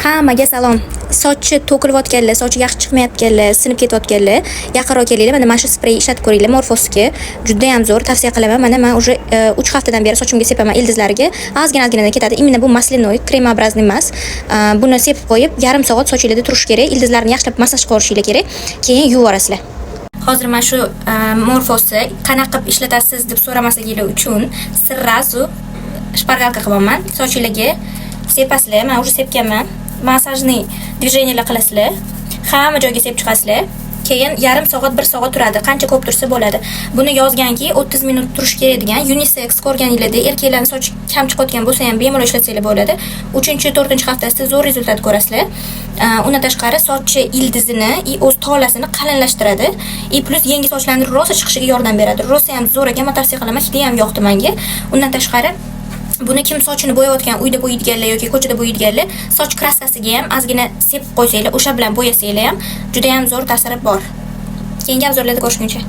Hammaga salom. Sochi to'kilayotganlar, sochi yaxshi chiqmayotganlar, sinib ketayotganlar, yaqinroq kelinglar. Mana shu sprey ishlatib ko'ringlar. Morphoski juda ham zo'r, tavsiya qilaman. Mana men уже 3 haftadan beri sochimga sepaman ildizlariga. Ozgina ketadi. Именно bu maslinoy, kremobrazniy emas. Buni sepib qo'yib, yarim soat sochingizda turish kerak. Ildizlarni yaxshilab massaj qilib olishinglar kerak. Keyin yuvib olasizlar. Hozir mana shu Morphosni qanaqa qilib ishlatasiz deb so'ramasliginglar uchun sirrazu shpargalka qilaman. Sochingizga sepasizlar. Men уже sepganman. Massajni движениялар qilasizlar. Hamma joyga sepib chiqasizlar. Keyin yarim soat, 1 soat turadi. Qancha ko'p tursa bo'ladi. Buni yozganki 30 minut turish kerak degan. Unisex ko'rganinglarda erkaklarning sochi kam chiqayotgan bo'lsa ham bemalol ishlatsanglar bo'ladi. 3-4 haftasida zo'r rezultat ko'rasizlar. Undan tashqari sochi ildizini, o'z tolasini qalinlashtiradi. Plus yangi sochlarning rosa chiqishiga yordam beradi. Rosa ham zo'r ekan, men tavsiya qilaman. Juda ham yoqdi menga. Undan tashqari buni kim sochini bo'yayotgan, uyda bo'yaydiganlar yoki ko'chada bo'yaydiganlar, soch kraskasiga ham ozgina sepib qo'ysanglar, o'sha bilan bo'yasanglar ham juda ham zo'r ta'siri bor. Keyingi obzorlarda ko'rishguncha.